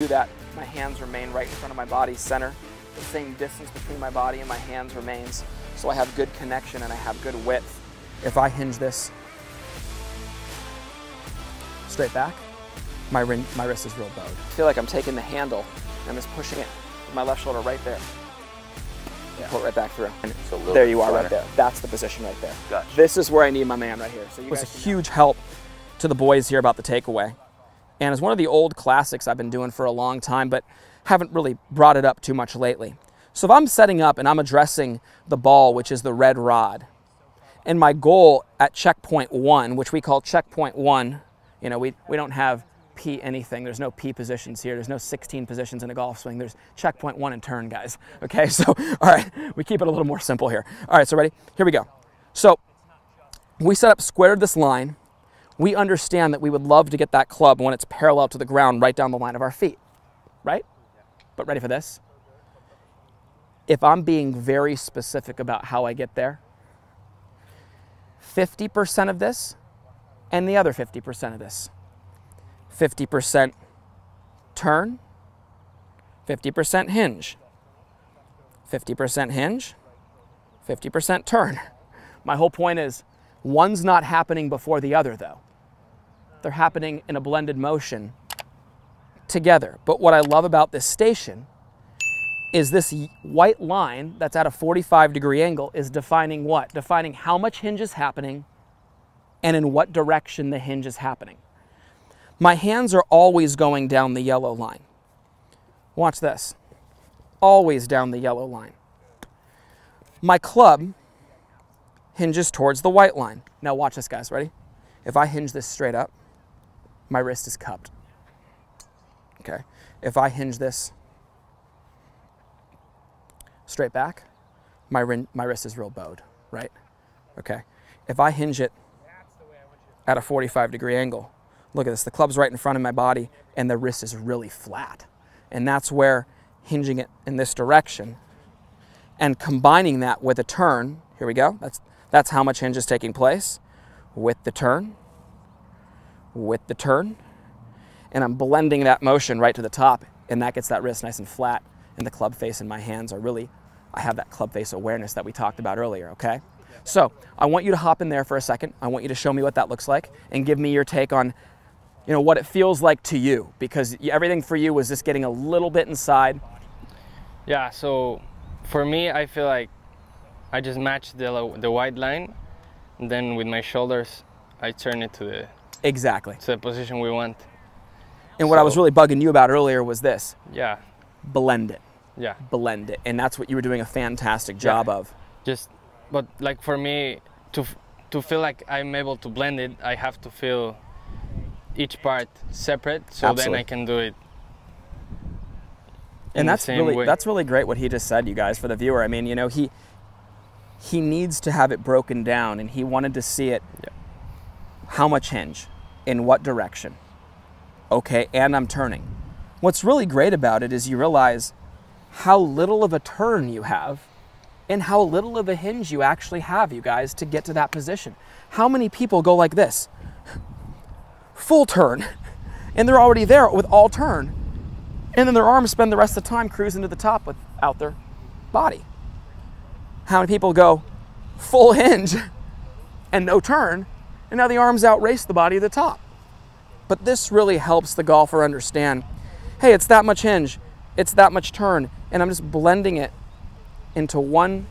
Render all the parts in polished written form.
Do that, my hands remain right in front of my body center. The same distance between my body and my hands remains, so I have good connection and I have good width. If I hinge this straight back, my wrist is real bowed. I feel like I'm taking the handle and I'm just pushing it with my left shoulder right there. Yeah. Pull it right back through. And there you are right there. That's the position right there. Gotcha. This is where I need my man right here. So it was a huge help to the boys here about the takeaway. And it's one of the old classics I've been doing for a long time, but haven't really brought it up too much lately. So if I'm setting up and I'm addressing the ball, which is the red rod, and my goal at checkpoint 1, which we call checkpoint 1, you know, we don't have P anything. There's no P positions here. There's no 16 positions in a golf swing. There's checkpoint 1 and turn, guys. Okay, so, all right, we keep it a little more simple here. All right, so ready? Here we go. So we set up square this line. We understand that we would love to get that club when it's parallel to the ground right down the line of our feet, right? But ready for this? If I'm being very specific about how I get there, 50% of this and the other 50% of this. 50% turn, 50% hinge, 50% hinge, 50% turn. My whole point is one's not happening before the other though. They're happening in a blended motion together. But what I love about this station is this white line that's at a 45-degree angle is defining what? Defining how much hinge is happening and in what direction the hinge is happening. My hands are always going down the yellow line. Watch this. Always down the yellow line. My club hinges towards the white line. Now watch this, guys. Ready? If I hinge this straight up, my wrist is cupped. Okay. If I hinge this straight back, my wrist is real bowed, right? Okay. If I hinge it at a 45-degree angle, look at this. The club's right in front of my body and the wrist is really flat. And that's where hinging it in this direction and combining that with a turn, here we go. That's how much hinge is taking place with the turn, and I'm blending that motion right to the top, and that gets that wrist nice and flat, and the club face and my hands are really, I have that club face awareness that we talked about earlier, okay? So I want you to hop in there for a second. I want you to show me what that looks like and give me your take on, you know, what it feels like to you, because everything for you was just getting a little bit inside. Yeah, so for me, I feel like I just match the white line, and then with my shoulders, I turn it to the position we want. And what I was really bugging you about earlier was this. Yeah. Blend it. Yeah. Blend it, and that's what you were doing a fantastic job of. But like for me, to feel like I'm able to blend it, I have to feel each part separate, so then I can do it. And that's really great what he just said, you guys, for the viewer. I mean, you know, he needs to have it broken down, and he wanted to see it. Yeah. How much hinge, in what direction, okay, and I'm turning. What's really great about it is you realize how little of a turn you have and how little of a hinge you actually have, you guys, to get to that position. How many people go like this? Full turn, and they're already there with all turn, and then their arms spend the rest of the time cruising to the top without their body. How many people go full hinge and no turn, and now the arms outrace the body to the top? But this really helps the golfer understand, hey, it's that much hinge, it's that much turn, and I'm just blending it into one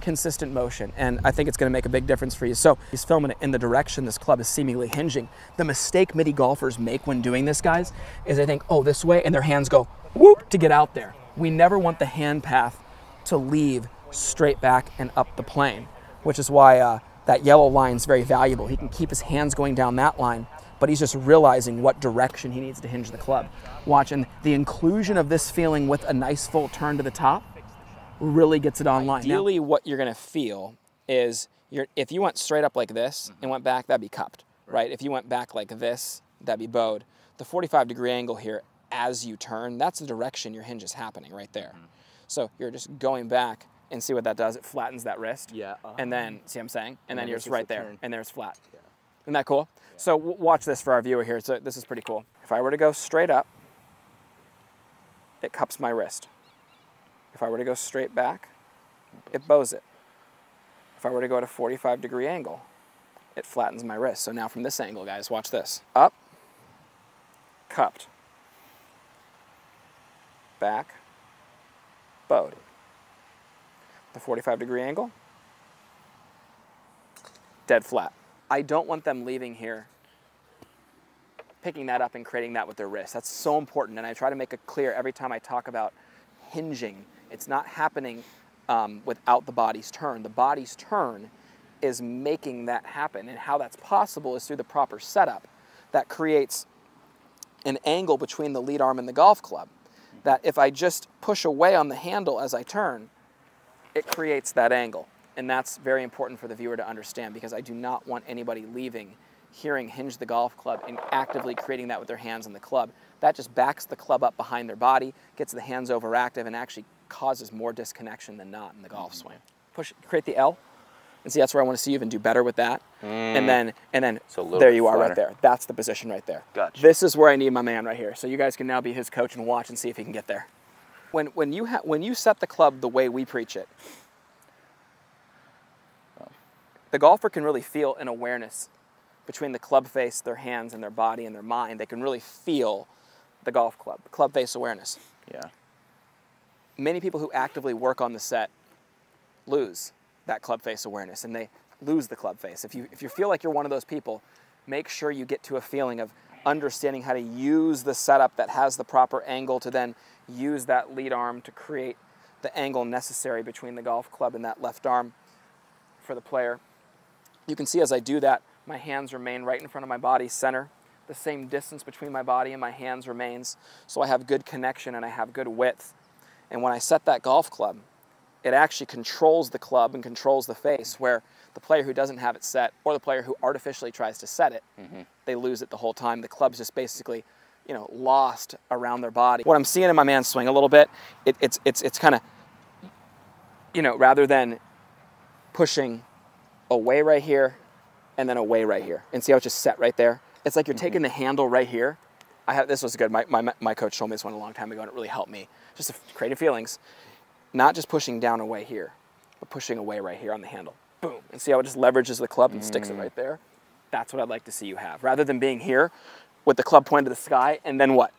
consistent motion, and I think it's going to make a big difference for you. So he's filming it in the direction this club is seemingly hinging. The mistake many golfers make when doing this, guys, is they think, oh, this way, and their hands go whoop to get out there. We never want the hand path to leave straight back and up the plane, which is why that yellow line is very valuable. He can keep his hands going down that line, but he's just realizing what direction he needs to hinge the club. Watch, and the inclusion of this feeling with a nice full turn to the top really gets it online. Ideally, what you're gonna feel is, if you went straight up like this and went back, that'd be cupped, right? If you went back like this, that'd be bowed. The 45-degree angle here, as you turn, that's the direction your hinge is happening right there. So you're just going back, and see what that does? It flattens that wrist. Yeah. And then, see what I'm saying? And then you're just right there, and there's flat. Yeah. Isn't that cool? Yeah. So watch this for our viewer here. So this is pretty cool. If I were to go straight up, it cups my wrist. If I were to go straight back, it bows it. If I were to go at a 45-degree angle, it flattens my wrist. So now from this angle, guys, watch this. Up, cupped. Back, bowed. The 45-degree angle, dead flat. I don't want them leaving here picking that up and creating that with their wrist. That's so important, and I try to make it clear every time I talk about hinging. It's not happening without the body's turn. The body's turn is making that happen, and how that's possible is through the proper setup that creates an angle between the lead arm and the golf club, that if I just push away on the handle as I turn, it creates that angle. And that's very important for the viewer to understand, because I do not want anybody leaving hearing hinge the golf club and actively creating that with their hands on the club. That just backs the club up behind their body, gets the hands overactive, and actually causes more disconnection than not in the golf swing. Push, create the L, and see, that's where I want to see you even do better with that. And then so there you are right there. That's the position right there. Gotcha. This is where I need my man right here. So you guys can now be his coach and watch and see if he can get there. When you set the club the way we preach it, the golfer can really feel an awareness between the club face, their hands, and their body and their mind. They can really feel the golf club, club face awareness. Yeah. Many people who actively work on the set lose that club face awareness, and they lose the club face. If you feel like you're one of those people, make sure you get to a feeling of understanding how to use the setup that has the proper angle to then use that lead arm to create the angle necessary between the golf club and that left arm for the player. You can see as I do that, my hands remain right in front of my body center. The same distance between my body and my hands remains, so I have good connection and I have good width. And when I set that golf club, it actually controls the club and controls the face, where the player who doesn't have it set, or the player who artificially tries to set it, they lose it the whole time. The club's just basically, lost around their body. What I'm seeing in my man swing a little bit, it's kind of, rather than pushing away right here and then away right here, and see how it's just set right there? It's like you're taking the handle right here. This was good. My coach told me this one a long time ago, and it really helped me. Just creative feelings. Not just pushing down away here, but pushing away right here on the handle. Boom. And see how it just leverages the club and sticks it right there? That's what I'd like to see you have. Rather than being here with the club pointed to the sky, and then what?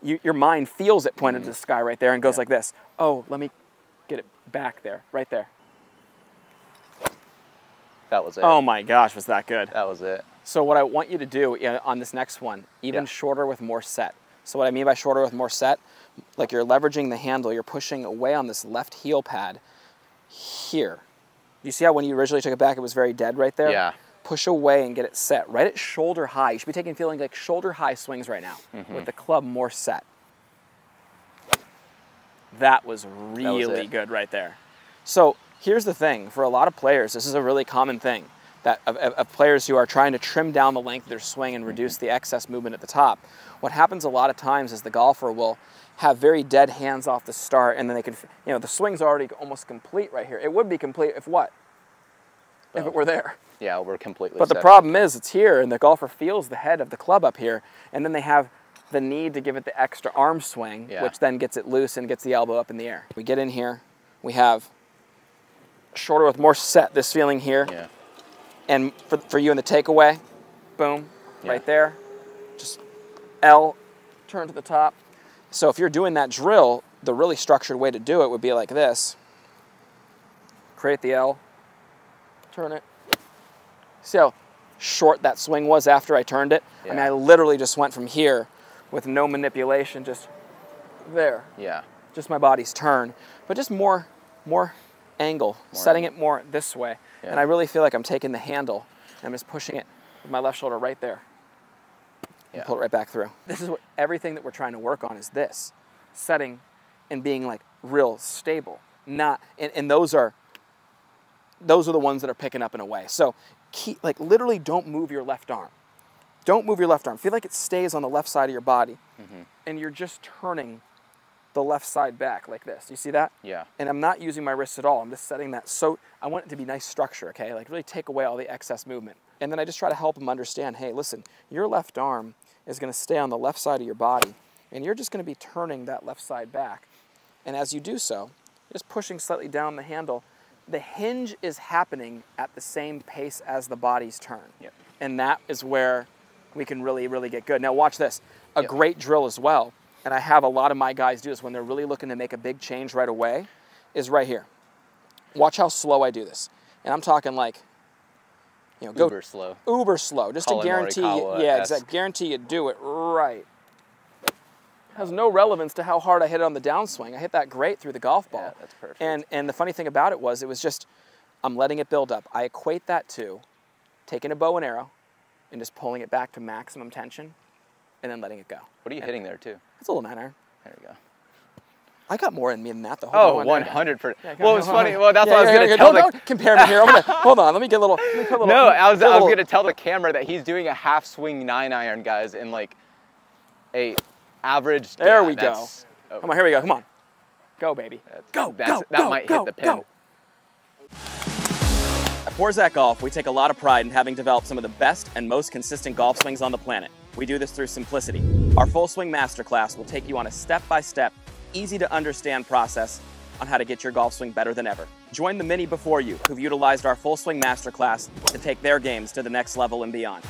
Your mind feels it pointed to the sky right there and goes like this. Oh, let me get it back there, right there. That was it. Oh my gosh, was that good? That was it. So what I want you to do on this next one, even shorter with more set. So what I mean by shorter with more set, like you're leveraging the handle, you're pushing away on this left heel pad here. You see how when you originally took it back, it was very dead right there? Yeah. Push away and get it set right at shoulder high. You should be feeling like shoulder high swings right now with the club more set. That was really good right there. So here's the thing, for a lot of players, this is a really common thing, that of players who are trying to trim down the length of their swing and reduce the excess movement at the top. What happens a lot of times is the golfer will have very dead hands off the start, and then they can, the swing's already almost complete right here. It would be complete if what? If it were there. Yeah, we're completely But the problem is it's here, and the golfer feels the head of the club up here, and then they have the need to give it the extra arm swing, which then gets it loose and gets the elbow up in the air. We get in here, we have shorter with more set, this feeling here. Yeah. And for you in the takeaway, boom, right there. Just L, turn to the top. So if you're doing that drill, the really structured way to do it would be like this. Create the L, turn it. See how short that swing was after I turned it? Yeah. I mean, I literally just went from here with no manipulation, just there. Yeah. Just my body's turn, but just more angle, setting it more this way. Yeah. And I really feel like I'm taking the handle and I'm just pushing it with my left shoulder right there. And pull it right back through. This is what everything that we're trying to work on is this. Setting and being like real stable. And those are the ones that are picking up in a way. So literally don't move your left arm. Don't move your left arm. Feel like it stays on the left side of your body. And you're just turning the left side back like this. You see that? Yeah. And I'm not using my wrists at all. I'm just setting that. So I want it to be nice structure, okay? Like really take away all the excess movement. And then I just try to help them understand, hey, listen, your left arm is going to stay on the left side of your body And you're just going to be turning that left side back. And as you do so, just pushing slightly down the handle, the hinge is happening at the same pace as the body's turn. Yep. And that is where we can really, really get good. Now watch this. A great drill as well, and I have a lot of my guys do this when they're really looking to make a big change right away, is right here. Watch how slow I do this. And I'm talking like, you know, go uber slow. Uber slow, just to guarantee you, guarantee you do it right. Has no relevance to how hard I hit it on the downswing. I hit that great through the golf ball. Yeah, that's perfect. And the funny thing about it was just, I'm letting it build up. I equate that to taking a bow and arrow and just pulling it back to maximum tension and then letting it go. What are you hitting there too? It's a little 9-iron. There you go. I got more in me than that though. Oh, 100%. Well, it's funny. Well, that's what I was going to tell Don't compare me here. Hold on. Let me get a little. No, I was going to tell the camera that he's doing a half swing 9-iron, guys, in like a average. There we go. Oh. Come on, here we go. Come on. Go, baby. Go. That might hit the pin. At Porzak Golf, we take a lot of pride in having developed some of the best and most consistent golf swings on the planet. We do this through simplicity. Our Full Swing Masterclass will take you on a step-by-step, easy-to-understand process on how to get your golf swing better than ever. Join the many before you who've utilized our Full Swing Masterclass to take their games to the next level and beyond.